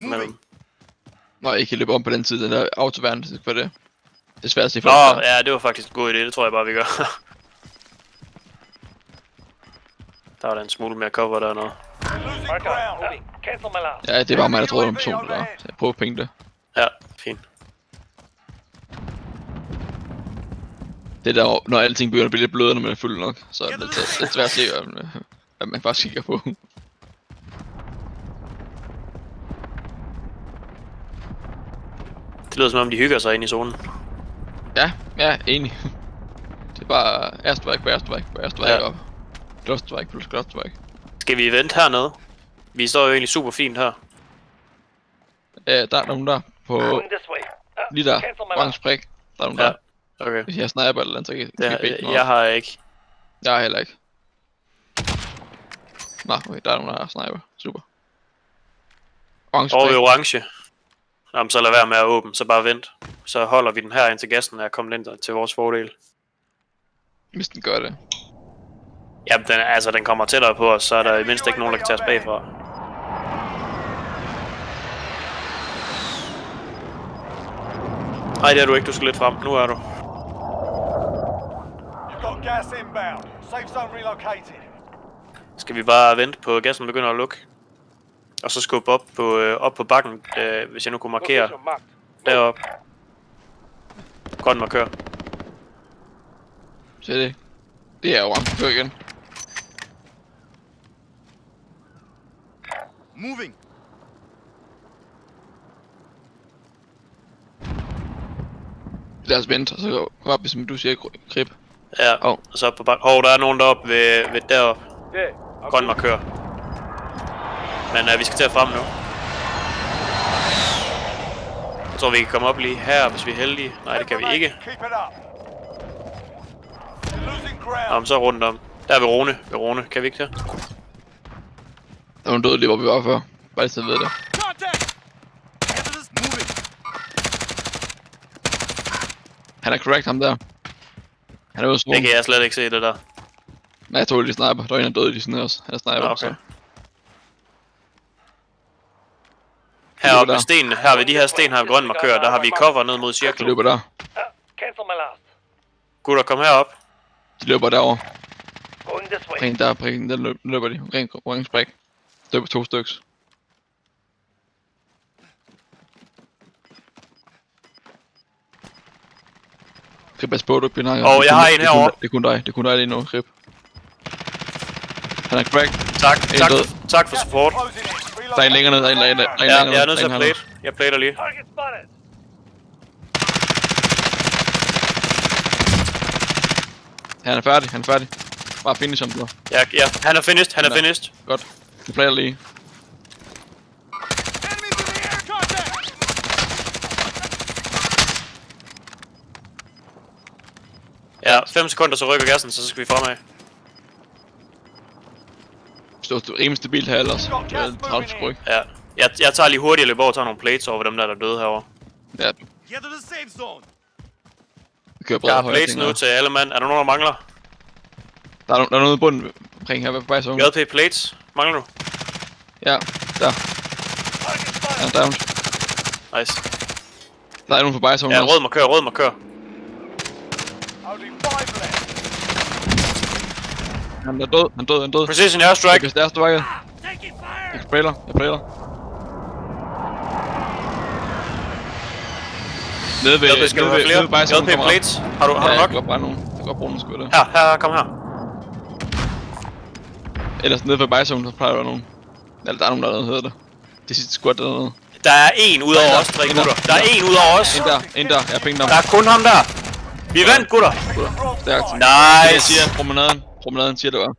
mellem. Nå, jeg kan løbe om på den side, den der autoværn, det var det. Det er svært at se for. Nå, ja, det var faktisk en god idé, det tror jeg bare, vi gør. Der var der en smule mere cover dernede. Ja, det er bare mig, der tror, den person der. Så jeg prøver at penge det. Ja, fint. Det der, når alting begynder at blive lidt blødere, når man er fuld nok, så er det lidt svært at se, hvad man faktisk kigger på. Det lyder som om, de hygger sig inde i zonen. Ja, enig. Det er bare airstrike på airstrike på airstrike og clusterstrike plus clusterstrike. Skal vi vente hernede? Vi står jo egentlig super fint her. Der er nogen der på lige der, orange prik. Der er nogen der. Okay. Hvis jeg sniper eller andet, så kan jeg bænke noget. Jeg har ikke. Jeg har heller ikke. Nå, okay, der er nogen der sniper. Super. Orange Over prik. ved orange. Jamen, så lad være med at åbne, så bare vent. Så holder vi den her indtil gassen er kommet ind til vores fordel. Hvis den gør det. Jamen, den kommer tættere på os, så er der i mindst ikke nogen, der kan tage os bagfra. Nej, det er du ikke. Du skal lidt frem. Nu er du. Skal vi bare vente på, at gassen begynder at lukke? Og så skubbe op på bakken, hvis jeg nu kunne markere deroppe. Grøn markør. Se det. Det er orange markør igen. Moving. Lad os vente, og så gå op, hvis du siger grip. Ja, og så op på bakken. Hov, der er nogen deroppe ved deroppe. Grøn markør. Men vi skal til at frem nu. Jeg tror, vi kan komme op lige her, hvis vi er heldige. Nej, det kan vi ikke. Jamen, så rundt om. Der er Verone. Kan vi ikke det? Der var en død lige, hvor vi var før. Bare lige så ved det. Han er correct, ham der. Han er ude af Det kan jeg slet ikke se, det der. Nej, jeg tror lige sniper. Der er en, der døde lige sådan også. Han er sniper. Okay. Så. Heroppe ved stenene, her ved de her sten her grøn markør, der har vi cover ned mod De cirklen. løber der. Gutter, kom herop. De løber derover. Pring der løber de. Omkring orange spræk. Løber 2 styks. Grib, pas på, du ikke bliver nakket. Og jeg har en herovre. Det er kun dig lige nu, Grib. Han er crack. Tak for support. Der er en længere ned, Ja, jeg er nødt til at plate. Jeg plater lige. Han er færdig. Bare finish ham, du. Ja, han er finished. Godt. Du plater lige. Ja, 5 sekunder, så rykker gassen, så skal vi fremad. Du er rimelig stabilt her ellers. Det er 30 skryk. Ja. Jeg tager lige hurtigt og løber over og tager nogle plates over dem der døde herovre. Ja. Jeg har plates nu til alle mand. Er der nogen, der mangler? Der er noget i bunden omkring her, hvad på vej så? JP plates. Mangler du? Ja, der. Ja, down. Nice. Der er nogen på bajzone. Ja, rød markør. Han er død. Precision airstrike. Jeg kan stærke. Jeg sprayer. Nede ved bajzone. JP plates. Har du nok? Jeg kan godt bare nogen. Jeg kan godt bruge nogle skud der. Her, kom her. Ellers nede ved bajzone, så plejer der nogen. Eller der er nogen, der hedder det. Det sidste squad dernede. Der er en ud over os, 3 gutter. Der er en ud over os. En der. Jeg pingede ham. Der er kun ham der. Vi vandt, gutter. Stærkt. Nice. Det siger promenaden siger det var.